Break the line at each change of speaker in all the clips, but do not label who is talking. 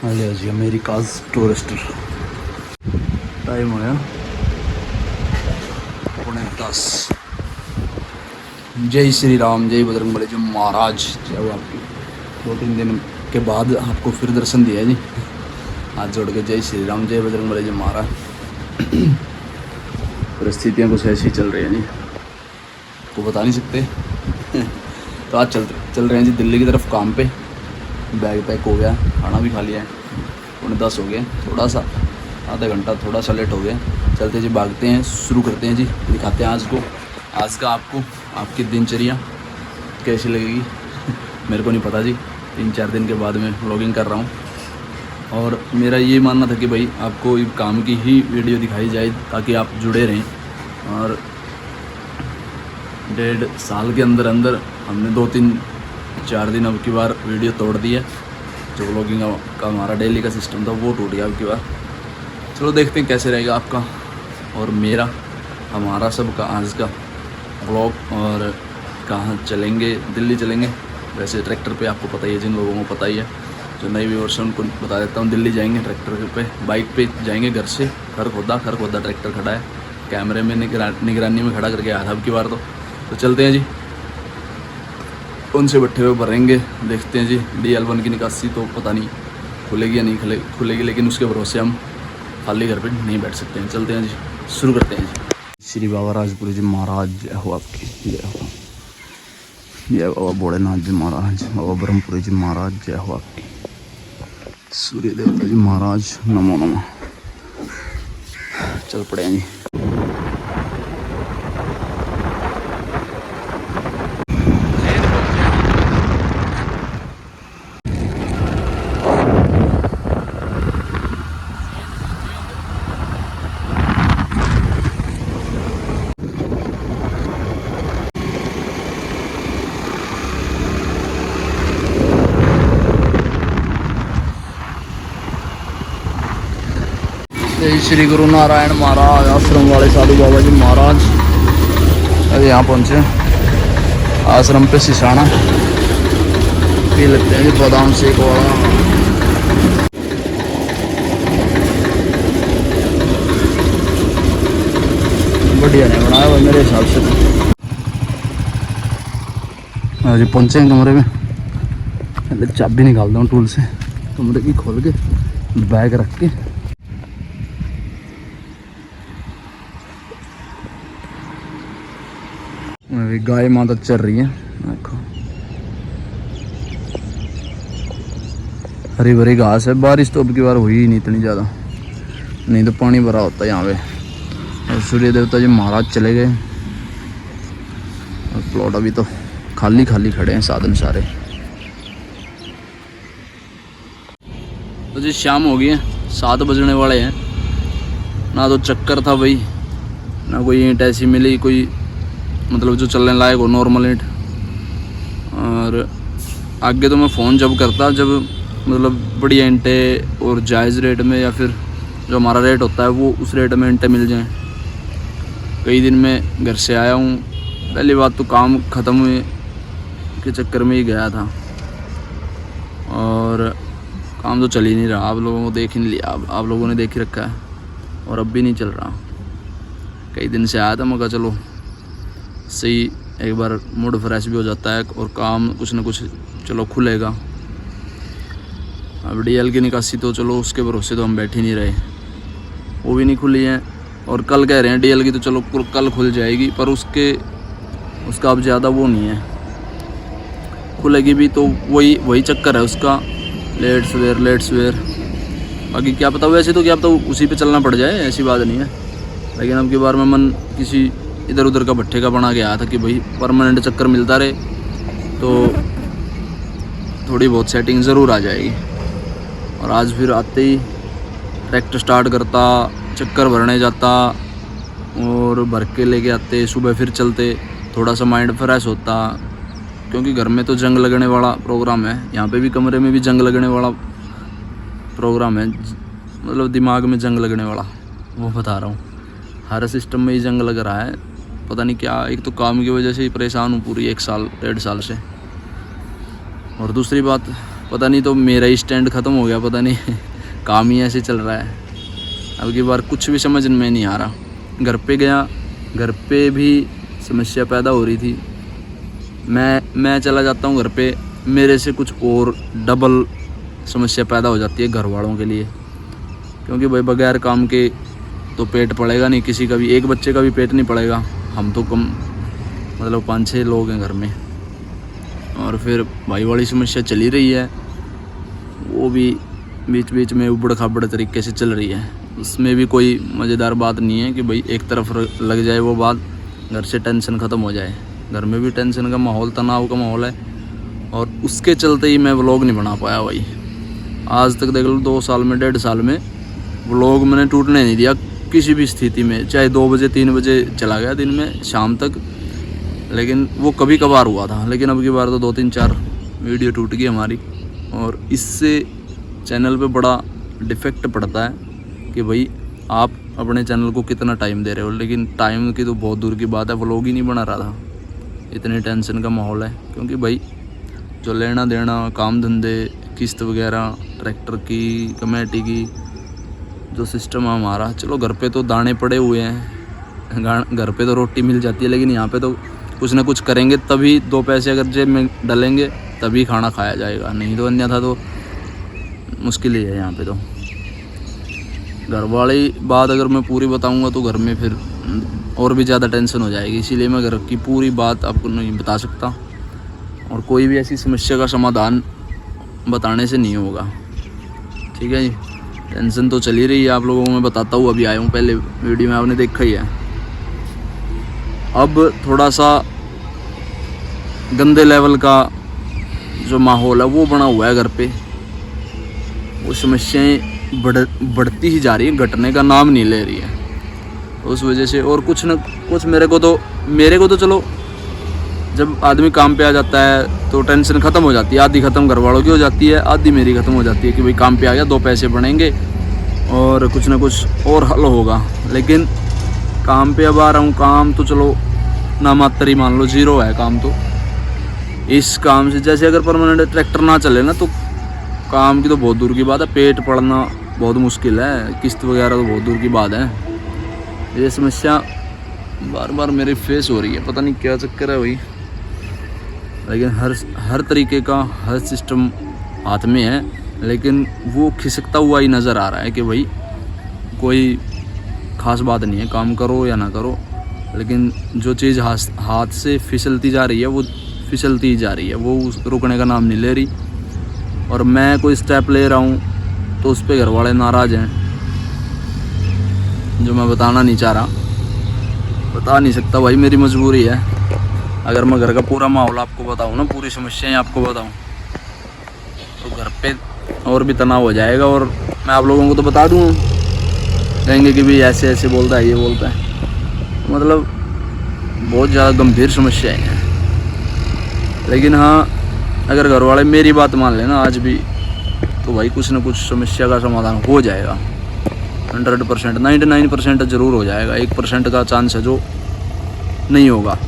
लिया जी America's Tourister time होया 10:30। जय श्री राम, जय बजरंगबली जी महाराज। जय हो आपकी। 2-3 दिन के बाद आपको फिर दर्शन दिया जी, हाथ जोड़ के जय श्री राम, जय बजरंगबली जी महाराज। परिस्थितियाँ कुछ ऐसी चल रही हैं जी, को बता नहीं सकते। तो आज चल रहे हैं जी दिल्ली की तरफ काम पे। बैग पैक हो गया, खाना भी खा लिया है, 10 हो गए। थोड़ा सा आधा घंटा थोड़ा सा लेट हो गया। चलते जी, भागते हैं, शुरू करते हैं जी। दिखाते हैं आज का आपको आपकी दिनचर्या कैसी लगेगी। मेरे को नहीं पता जी, 3-4 दिन के बाद मैं व्लॉगिंग कर रहा हूँ। और मेरा ये मानना था कि भाई आपको काम की ही वीडियो दिखाई जाए ताकि आप जुड़े रहें। और 1.5 साल के अंदर हमने 2-3-4 दिन अब की बार वीडियो तोड़ दी है। जो व्लॉगिंग का हमारा डेली का सिस्टम था वो टूट गया अब की बार। चलो देखते हैं कैसे रहेगा आपका और मेरा, हमारा सबका आज का व्लॉग। और कहाँ चलेंगे, दिल्ली चलेंगे। वैसे ट्रैक्टर पे आपको पता ही है, जिन लोगों को पता ही है, जो नई व्यूअर्स हैं उनको बता देता हूँ। दिल्ली जाएंगे ट्रैक्टर पे, बाइक पे जाएंगे घर से। खरखोदा ट्रैक्टर खड़ा है, कैमरे में निगरानी में खड़ा करके आया था अब की बार। तो चलते हैं जी, उनसे बैठे हुए भरेंगे। देखते हैं जी, DL1 की निकासी तो पता नहीं खुलेगी या नहीं खुलेगी, लेकिन उसके भरोसे हम खाली घर पे नहीं बैठ सकते हैं। चलते हैं जी, शुरू करते हैं जी। श्री बाबा राजपुरी जी महाराज, जय हो आपकी। जय हो, जय बाबा भोलेनाथ जी महाराज, बाबा ब्रह्मपुरी जी महाराज, जय हो आपकी। सूर्य देवता जी महाराज, नमो नमः। चल पड़े हैं जी। जय श्री गुरु नारायण महाराज, आश्रम वाले साधु बाबा जी महाराज। अरे यहाँ पहुँचे आश्रम पे सिसाना पी लेते हैं जी, बादाम शेक वाला। बढ़िया नहीं बनाया भाई मेरे हिसाब से। अरे पहुँचे हैं कमरे में, पहले चाबी निकालता हूँ टूल से, कमरे की खोल के बैग रख के। गाय माता चल रही है, देखो हरी भरी घास है। बारिश तो अब की बार हुई ही नहीं इतनी ज़्यादा, नहीं तो पानी भरा होता है यहाँ पे। और सूर्य देवता जी महाराज चले गए और प्लॉट अभी तो खाली खड़े हैं, साधन सारे। तो जी शाम हो गई है, 7 बजने वाले हैं। ना तो चक्कर था भाई, ना कोई ईंट ऐसी मिली कोई मतलब जो चलने लायक हो, नॉर्मल ईंट। और आगे तो मैं फ़ोन जब करता जब मतलब बढ़िया ईंटें और जायज़ रेट में, या फिर जो हमारा रेट होता है वो उस रेट में ईंटें मिल जाएं। कई दिन में घर से आया हूँ, पहली बात तो काम ख़त्म हुए के चक्कर में ही गया था और काम तो चल ही नहीं रहा। आप लोगों को देख ही नहीं लिया, आप लोगों ने देख ही रखा है और अब भी नहीं चल रहा। कई दिन से आया था, मैं कहा चलो सही, एक बार मूड फ्रेश भी हो जाता है और काम कुछ ना कुछ चलो खुलेगा। अब DL की निकासी तो चलो उसके भरोसे तो हम बैठ ही नहीं रहे, वो भी नहीं खुली है। और कल कह रहे हैं DL की, तो चलो कल खुल जाएगी, पर उसका अब ज़्यादा वो नहीं है, खुलेगी भी तो वही चक्कर है उसका, लेट सवेर। बाकी क्या पता, वैसे तो क्या पता उसी पे चलना पड़ जाए, ऐसी बात नहीं है। लेकिन अब की बार मैं मन किसी इधर उधर का भट्ठे का बना के आया था कि भाई परमानेंट चक्कर मिलता रहे तो थोड़ी बहुत सेटिंग ज़रूर आ जाएगी। और आज फिर आते ही ट्रैक्टर स्टार्ट करता, चक्कर भरने जाता और भर के लेके आते, सुबह फिर चलते, थोड़ा सा माइंड फ्रेश होता। क्योंकि घर में तो जंग लगने वाला प्रोग्राम है, यहाँ पे भी कमरे में भी जंग लगने वाला प्रोग्राम है, मतलब दिमाग में जंग लगने वाला, वो बता रहा हूँ। हर सिस्टम में ही जंग लग रहा है, पता नहीं क्या। एक तो काम की वजह से ही परेशान हूँ पूरी 1-1.5 साल से, और दूसरी बात पता नहीं तो मेरा ही स्टैंड ख़त्म हो गया, पता नहीं काम ही ऐसे चल रहा है। अब की बार कुछ भी समझ में नहीं आ रहा। घर पे गया, घर पे भी समस्या पैदा हो रही थी। मैं चला जाता हूँ घर पे, मेरे से कुछ और डबल समस्या पैदा हो जाती है घर वालों के लिए, क्योंकि भाई बगैर काम के तो पेट पड़ेगा नहीं किसी का भी, एक बच्चे का भी पेट नहीं पड़ेगा। हम तो कम मतलब 5-6 लोग हैं घर में, और फिर भाई वाली समस्या चली रही है, वो भी बीच बीच में उबड़ खाबड़ तरीके से चल रही है। उसमें भी कोई मज़ेदार बात नहीं है कि भाई एक तरफ लग जाए वो बात, घर से टेंशन ख़त्म हो जाए। घर में भी टेंशन का माहौल, तनाव का माहौल है, और उसके चलते ही मैं व्लॉग नहीं बना पाया भाई। आज तक देख लो 2 साल में, 1.5 साल में व्लॉग मैंने टूटने नहीं दिया किसी भी स्थिति में, चाहे 2 बजे 3 बजे चला गया दिन में शाम तक, लेकिन वो कभी कभार हुआ था। लेकिन अब की बार तो 2-3-4 वीडियो टूट गई हमारी, और इससे चैनल पे बड़ा डिफेक्ट पड़ता है कि भाई आप अपने चैनल को कितना टाइम दे रहे हो। लेकिन टाइम की तो बहुत दूर की बात है, व्लॉग ही नहीं बना रहा था, इतनी टेंशन का माहौल है। क्योंकि भाई जो लेना देना, काम धंधे, किस्त वगैरह, ट्रैक्टर की, कमेटी की जो सिस्टम है हमारा, चलो घर पे तो दाने पड़े हुए हैं, घर पे तो रोटी मिल जाती है, लेकिन यहाँ पे तो कुछ ना कुछ करेंगे तभी 2 पैसे अगर जेब में डलेंगे तभी खाना खाया जाएगा, नहीं तो अन्यथा तो मुश्किल ही है यहाँ पे। तो घर वाली बात अगर मैं पूरी बताऊँगा तो घर में फिर और भी ज़्यादा टेंशन हो जाएगी, इसीलिए मैं घर की पूरी बात आपको नहीं बता सकता, और कोई भी ऐसी समस्या का समाधान बताने से नहीं होगा। ठीक है जी, टेंशन तो चली रही है, आप लोगों को मैं बताता हूँ। अभी आया हूँ, पहले वीडियो में आपने देखा ही है। अब थोड़ा सा गंदे लेवल का जो माहौल है वो बना हुआ है घर पे, वो समस्याएं बढ़ती ही जा रही है, घटने का नाम नहीं ले रही है उस वजह से। और कुछ न कुछ मेरे को तो चलो, जब आदमी काम पे आ जाता है तो टेंशन ख़त्म हो जाती है, आधी ख़त्म घर वालों की हो जाती है, आधी मेरी ख़त्म हो जाती है कि भाई काम पे आ गया, 2 पैसे बनेंगे और कुछ ना कुछ और हल होगा। लेकिन काम पे अब आ रहा हूँ, काम तो चलो ना मात्र ही मान लो, 0 है काम तो। इस काम से जैसे अगर परमानेंट ट्रैक्टर ना चले ना तो काम की तो बहुत दूर की बात है, पेट पड़ना बहुत मुश्किल है, किस्त वगैरह तो बहुत दूर की बात है। ये समस्या बार बार मेरे फेस हो रही है, पता नहीं क्या चक्कर है भाई। लेकिन हर तरीके का हर सिस्टम हाथ में है, लेकिन वो खिसकता हुआ ही नज़र आ रहा है कि भाई कोई ख़ास बात नहीं है, काम करो या ना करो, लेकिन जो चीज़ हाथ से फिसलती जा रही है वो फिसलती ही जा रही है, वो रुकने का नाम नहीं ले रही। और मैं कोई स्टेप ले रहा हूँ तो उस पर घर वाले नाराज़ हैं, जो मैं बताना नहीं चाह रहा, बता नहीं सकता भाई, मेरी मजबूरी है। अगर मैं घर का पूरा माहौल आपको बताऊँ ना, पूरी समस्याएं आपको बताऊँ तो घर पे और भी तनाव हो जाएगा, और मैं आप लोगों को तो बता दूँ, कहेंगे कि भाई ऐसे ऐसे बोलता है, ये बोलता है, मतलब बहुत ज़्यादा गंभीर समस्याएं हैं। लेकिन हाँ, अगर घर वाले मेरी बात मान लेना आज भी, तो भाई कुछ ना कुछ समस्या का समाधान हो जाएगा। 100%, 99% ज़रूर हो जाएगा, 1% का चांस है जो नहीं होगा।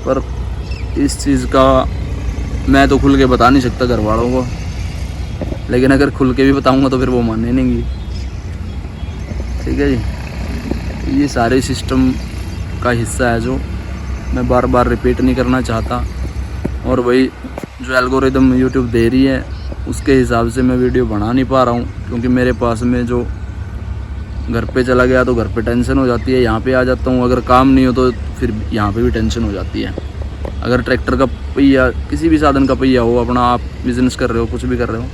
पर इस चीज़ का मैं तो खुल के बता नहीं सकता घर वालों को, लेकिन अगर खुल के भी बताऊंगा तो फिर वो माने नहीं। ठीक है जी, ये सारे सिस्टम का हिस्सा है जो मैं बार बार रिपीट नहीं करना चाहता। और वही जो एल्गोरिदम यूट्यूब दे रही है उसके हिसाब से मैं वीडियो बना नहीं पा रहा हूँ, क्योंकि मेरे पास में जो घर पे चला गया तो घर पे टेंशन हो जाती है, यहाँ पे आ जाता हूँ, अगर काम नहीं हो तो फिर यहाँ पे भी टेंशन हो जाती है। अगर ट्रैक्टर का पहिया, किसी भी साधन का पहिया हो, अपना आप बिज़नेस कर रहे हो, कुछ भी कर रहे हो,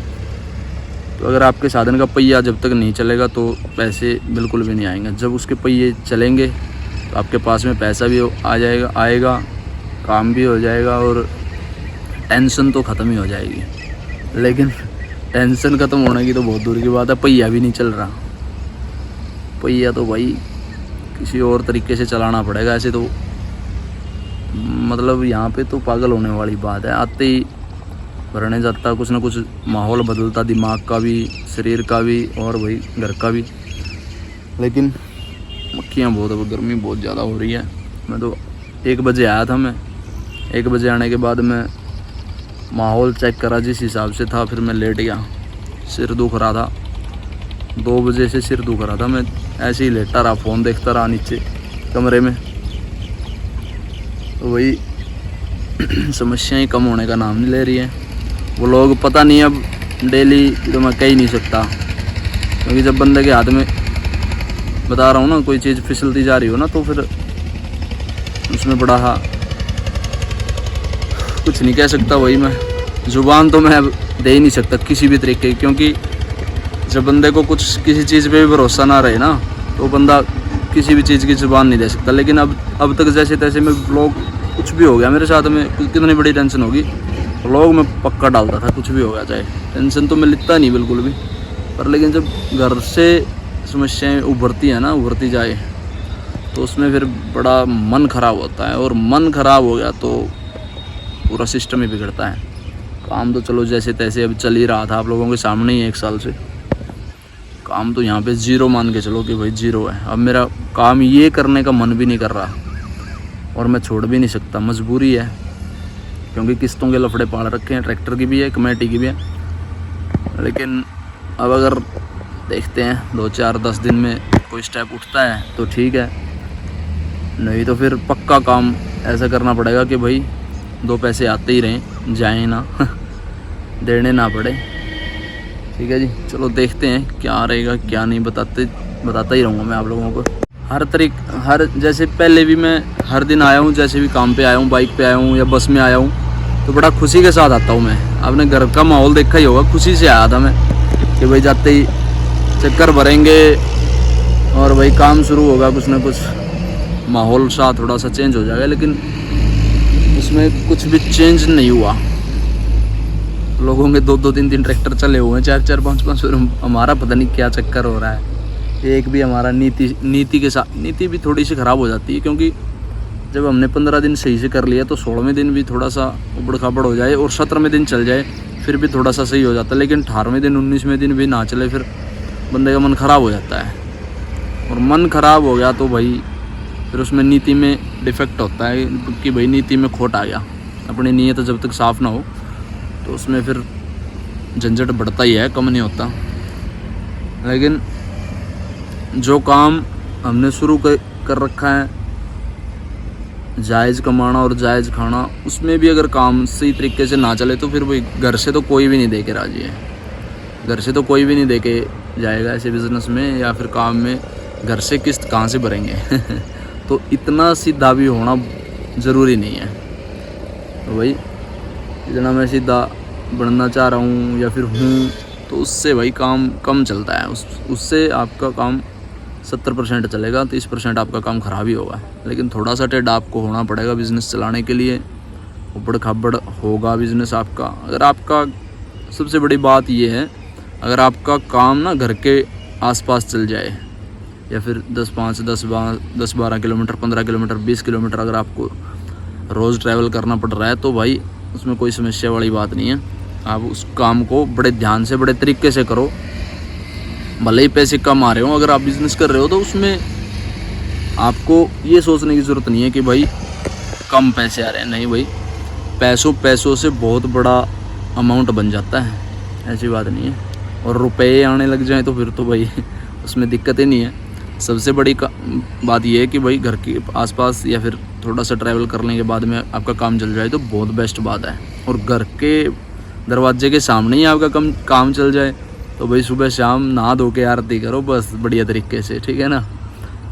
तो अगर आपके साधन का पहिया जब तक नहीं चलेगा तो पैसे बिल्कुल भी नहीं आएंगे। जब उसके पहिए चलेंगे तो आपके पास में पैसा भी आएगा, काम भी हो जाएगा, और टेंशन तो ख़त्म ही हो जाएगी। लेकिन टेंशन ख़त्म होने की तो बहुत दूर की बात है, पहिया भी नहीं चल रहा। पहिया तो भाई किसी और तरीके से चलाना पड़ेगा, ऐसे तो मतलब यहाँ पे तो पागल होने वाली बात है। आते ही भरने जाता, कुछ ना कुछ माहौल बदलता, दिमाग का भी, शरीर का भी, और भाई घर का भी। लेकिन मक्खियाँ बहुत, अब गर्मी बहुत ज़्यादा हो रही है। मैं तो 1 बजे आया था, मैं 1 बजे आने के बाद मैं माहौल चेक करा जिस हिसाब से था, फिर मैं लेट गया। सिर दुख रहा था, 2 बजे से सिर दुख रहा था। मैं ऐसे ही लेटा रहा, फ़ोन देखता रहा नीचे कमरे में। तो वही समस्याएं कम होने का नाम नहीं ले रही है। वो लोग पता नहीं, अब डेली तो मैं कह ही नहीं सकता, क्योंकि जब बंदे के हाथ में, बता रहा हूँ ना, कोई चीज़ फिसलती जा रही हो ना, तो फिर उसमें बड़ा कुछ नहीं कह सकता। वही मैं ज़ुबान तो मैं अब दे ही नहीं सकता किसी भी तरीके की, क्योंकि जब बंदे को कुछ किसी चीज़ पे भी भरोसा ना रहे ना, तो बंदा किसी भी चीज़ की ज़ुबान नहीं दे सकता। लेकिन अब तक जैसे तैसे मैं व्लॉग, कुछ भी हो गया मेरे साथ में, कितनी बड़ी टेंशन होगी, व्लॉग में पक्का डालता था, कुछ भी हो गया चाहे। टेंशन तो मैं लेता नहीं बिल्कुल भी, पर लेकिन जब घर से समस्याएं उभरती है ना, उभरती जाए, तो उसमें फिर बड़ा मन ख़राब होता है। और मन ख़राब हो गया तो पूरा सिस्टम ही बिगड़ता है। काम तो चलो जैसे तैसे अब चल ही रहा था, आप लोगों के सामने ही 1 साल से काम तो यहाँ पे 0 मान के चलो कि भाई 0 है। अब मेरा काम ये करने का मन भी नहीं कर रहा, और मैं छोड़ भी नहीं सकता, मजबूरी है, क्योंकि किस्तों के लफड़े पाल रखे हैं, ट्रैक्टर की भी है, कमेटी की भी है। लेकिन अब अगर देखते हैं 2-4-10 दिन में कोई स्टेप उठता है तो ठीक है, नहीं तो फिर पक्का काम ऐसा करना पड़ेगा कि भाई 2 पैसे आते ही रहें, जाएं ना देने ना पड़े। ठीक है जी, चलो देखते हैं क्या रहेगा क्या नहीं, बताता ही रहूँगा मैं आप लोगों को हर जैसे पहले भी मैं हर दिन आया हूँ, जैसे भी काम पे आया हूँ, बाइक पे आया हूँ या बस में आया हूँ, तो बड़ा खुशी के साथ आता हूँ मैं। आपने घर का माहौल देखा ही होगा, खुशी से आया था मैं कि भाई जाते ही चक्कर भरेंगे और भाई काम शुरू होगा, कुछ ना कुछ माहौल सा थोड़ा सा चेंज हो जाएगा। लेकिन उसमें कुछ भी चेंज नहीं हुआ। लोगों के 2-2, 3-3 ट्रैक्टर चले हुए हैं, 4-4, 5-5। हमारा पता नहीं क्या चक्कर हो रहा है। एक भी हमारा नीति के साथ, नीति भी थोड़ी सी ख़राब हो जाती है, क्योंकि जब हमने 15 दिन सही से कर लिया तो 16वें दिन भी थोड़ा सा उबड़ खाबड़ हो जाए और 17वें दिन चल जाए फिर भी थोड़ा सा सही हो जाता है। लेकिन 18वें दिन 19वें दिन भी ना चले, फिर बंदे का मन ख़राब हो जाता है। और मन ख़राब हो गया तो भाई फिर उसमें नीति में डिफेक्ट होता है कि भाई नीति में खोट आ गया। अपनी नीयत जब तक साफ़ ना हो तो उसमें फिर झंझट बढ़ता ही है, कम नहीं होता। लेकिन जो काम हमने शुरू कर रखा है, जायज़ कमाना और जायज़ खाना, उसमें भी अगर काम सही तरीके से ना चले तो फिर वही घर से तो कोई भी नहीं दे के राजी है। घर से तो कोई भी नहीं दे के जाएगा ऐसे बिज़नेस में या फिर काम में। घर से किस्त कहाँ से भरेंगे तो इतना सीधा भी होना ज़रूरी नहीं है। तो भाई इतना मैं सीधा बनना चाह रहा हूँ या फिर हूँ, तो उससे भाई काम कम चलता है। उससे आपका काम 70% चलेगा, 30% आपका काम ख़राब ही होगा। लेकिन थोड़ा सा टेढ़ा आपको होना पड़ेगा बिज़नेस चलाने के लिए। उबड़ खाबड़ होगा बिज़नेस आपका। अगर आपका, सबसे बड़ी बात ये है, अगर आपका काम ना घर के आसपास चल जाए या फिर 10-12 किलोमीटर, 15 किलोमीटर, 20 किलोमीटर अगर आपको रोज़ ट्रैवल करना पड़ रहा है तो भाई उसमें कोई समस्या वाली बात नहीं है। आप उस काम को बड़े ध्यान से, बड़े तरीके से करो। भले ही पैसे कम आ रहे हो, अगर आप बिज़नेस कर रहे हो तो उसमें आपको ये सोचने की ज़रूरत नहीं है कि भाई कम पैसे आ रहे हैं। नहीं भाई, पैसों से बहुत बड़ा अमाउंट बन जाता है, ऐसी बात नहीं है। और रुपए आने लग जाएं तो फिर तो भाई उसमें दिक्कत ही नहीं है। सबसे बड़ी बात यह है कि भाई घर के आसपास या फिर थोड़ा सा ट्रैवल करने के बाद में आपका काम चल जाए तो बहुत बेस्ट बात है। और घर के दरवाजे के सामने ही आपका काम चल जाए तो भाई सुबह शाम नहा धो के आरती करो बस बढ़िया तरीके से, ठीक है ना।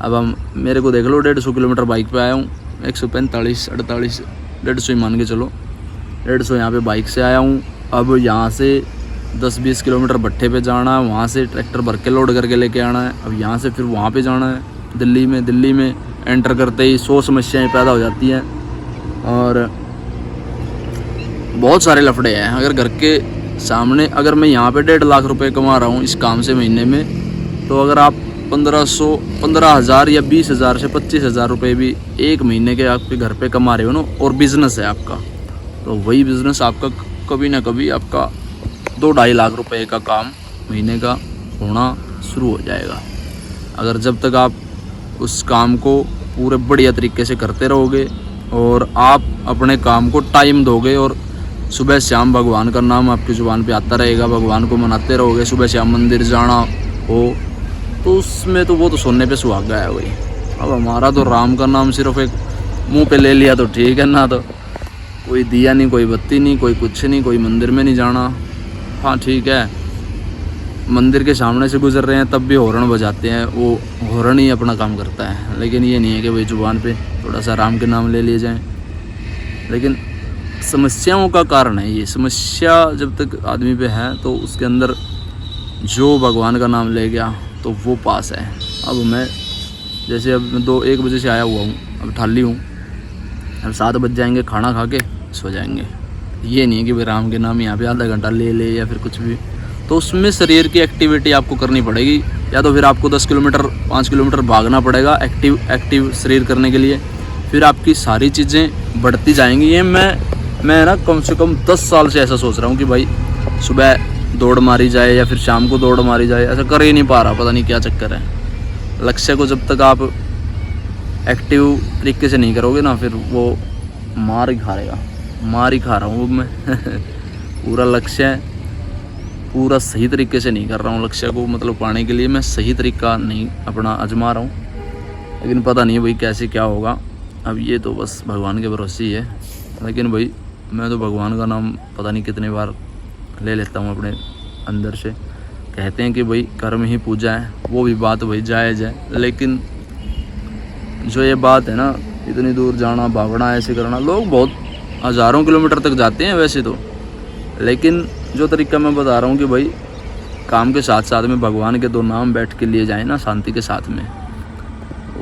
अब हम, मेरे को देख लो, 150 किलोमीटर बाइक पे आया हूँ, 145, 48, 150 ही मान के चलो, 150 यहाँ पे बाइक से आया हूँ। अब यहाँ से 10-20 किलोमीटर भट्ठे पे जाना है, वहाँ से ट्रैक्टर भर के लोड करके लेके आना है। अब यहाँ से फिर वहाँ पे जाना है दिल्ली में एंटर करते ही 100 समस्याएं पैदा हो जाती हैं और बहुत सारे लफड़े हैं। अगर घर के सामने, अगर मैं यहाँ पे 1.5 लाख रुपए कमा रहा हूँ इस काम से महीने में, तो अगर आप 15,000 या 20,000 से 25,000 रुपये भी एक महीने के आपके घर पे कमा रहे हो ना, और बिज़नेस है आपका, तो वही बिज़नेस आपका कभी ना कभी आपका 2-2.5 लाख रुपए का काम महीने का होना शुरू हो जाएगा। अगर जब तक आप उस काम को पूरे बढ़िया तरीके से करते रहोगे और आप अपने काम को टाइम दोगे और सुबह शाम भगवान का नाम आपकी ज़ुबान पे आता रहेगा, भगवान को मनाते रहोगे, सुबह शाम मंदिर जाना हो तो उसमें तो वो तो सोने पे सुहागा है वही। अब हमारा तो राम का नाम सिर्फ एक मुंह पे ले लिया तो ठीक है ना, तो कोई दिया नहीं, कोई बत्ती नहीं, कोई कुछ नहीं, कोई मंदिर में नहीं जाना। हाँ ठीक है, मंदिर के सामने से गुजर रहे हैं तब भी हॉर्न बजाते हैं, वो हॉर्न ही अपना काम करता है। लेकिन ये नहीं है कि भाई ज़ुबान पे थोड़ा सा राम के नाम ले लिए जाएं। लेकिन समस्याओं का कारण है ये, समस्या जब तक आदमी पे है तो उसके अंदर जो भगवान का नाम ले गया तो वो पास है। अब मैं जैसे अब 2-1 बजे से आया हुआ हूँ, अब ठाली हूँ, अब 7 बज जाएंगे, खाना खा के सो जाएंगे। ये नहीं है कि भाई राम के नाम यहाँ पे आधा घंटा ले या फिर कुछ भी। तो उसमें शरीर की एक्टिविटी आपको करनी पड़ेगी, या तो फिर आपको 10 किलोमीटर 5 किलोमीटर भागना पड़ेगा एक्टिव शरीर करने के लिए, फिर आपकी सारी चीज़ें बढ़ती जाएंगी। ये मैं ना कम से कम 10 साल से ऐसा सोच रहा हूँ कि भाई सुबह दौड़ मारी जाए या फिर शाम को दौड़ मारी जाए, ऐसा कर ही नहीं पा रहा, पता नहीं क्या चक्कर है। लक्ष्य को जब तक आप एक्टिव तरीके से नहीं करोगे ना, फिर वो मार ही खा रहा हूँ मैं पूरा लक्ष्य पूरा सही तरीके से नहीं कर रहा हूँ, लक्ष्य को मतलब पाने के लिए मैं सही तरीका नहीं अपना आजमा रहा हूँ। लेकिन पता नहीं भाई कैसे क्या होगा, अब ये तो बस भगवान के भरोसे ही है। लेकिन भाई मैं तो भगवान का नाम पता नहीं कितने बार ले लेता हूँ अपने अंदर से। कहते हैं कि भाई कर्म ही पूजा है, वो भी बात भाई जायज़ है, लेकिन जो ये बात है ना, इतनी दूर जाना, भागना, ऐसे करना, लोग बहुत हज़ारों किलोमीटर तक जाते हैं वैसे तो, लेकिन जो तरीका मैं बता रहा हूँ कि भाई काम के साथ साथ में भगवान के 2 नाम बैठ के लिए जाए ना शांति के साथ में,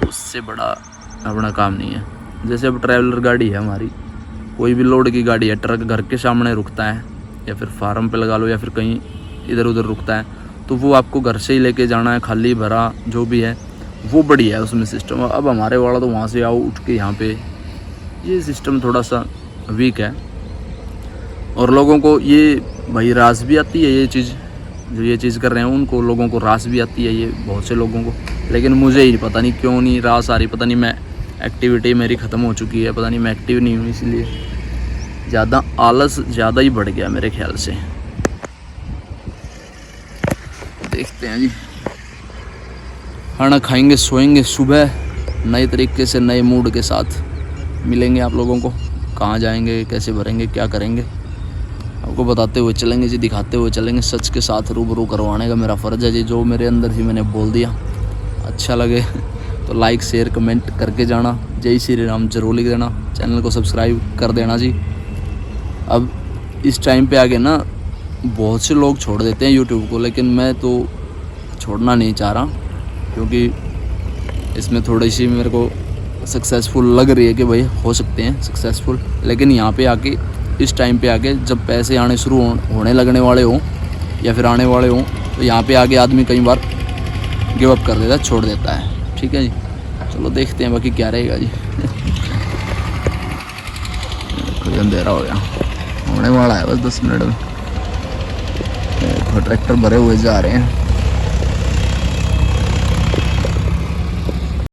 उससे बड़ा अपना काम नहीं है। जैसे अब ट्रैवलर गाड़ी है हमारी, कोई भी लोड की गाड़ी है, ट्रक घर के सामने रुकता है या फिर फार्म पे लगा लो या फिर कहीं इधर उधर रुकता है, तो वो आपको घर से ही लेके जाना है, खाली भरा जो भी है वो बढ़िया है उसमें सिस्टम। अब हमारे वाला तो वहाँ से आओ उठ के यहाँ पे, ये सिस्टम थोड़ा सा वीक है। और लोगों को ये भाई रास भी आती है, ये चीज़ जो ये चीज़ कर रहे हैं उनको लोगों को रास भी आती है, ये बहुत से लोगों को, लेकिन मुझे ही पता नहीं क्यों नहीं रास आ रही। पता नहीं मैं एक्टिविटी मेरी ख़त्म हो चुकी है, पता नहीं मैं एक्टिव नहीं हूँ, इसलिए ज़्यादा आलस ज़्यादा ही बढ़ गया मेरे ख्याल से। देखते हैं जी, खाना खाएंगे, सोएंगे, सुबह नए तरीके से नए मूड के साथ मिलेंगे आप लोगों को। कहाँ जाएंगे, कैसे भरेंगे, क्या करेंगे, आपको बताते हुए चलेंगे जी, दिखाते हुए चलेंगे। सच के साथ रूबरू करवाने का मेरा फ़र्ज़ है जी, जो मेरे अंदर ही मैंने बोल दिया। अच्छा लगे तो लाइक शेयर कमेंट करके जाना, जय श्री राम जरूर लिख देना, चैनल को सब्सक्राइब कर देना जी। अब इस टाइम पे आगे ना बहुत से लोग छोड़ देते हैं यूट्यूब को, लेकिन मैं तो छोड़ना नहीं चाह रहा, क्योंकि इसमें थोड़ी सी मेरे को सक्सेसफुल लग रही है कि भाई हो सकते हैं सक्सेसफुल। लेकिन यहाँ पे आके इस टाइम पे आके जब पैसे आने शुरू होने लगने वाले हों या फिर आने वाले हों, तो यहाँ पे आगे आदमी कई बार गिव अप कर देता है, छोड़ देता है। ठीक है जी, चलो देखते हैं बाकी क्या रहेगा जी। अंधेरा हो गया, होने वाला है बस 10 मिनट में। ट्रैक्टर भरे हुए जा रहे हैं।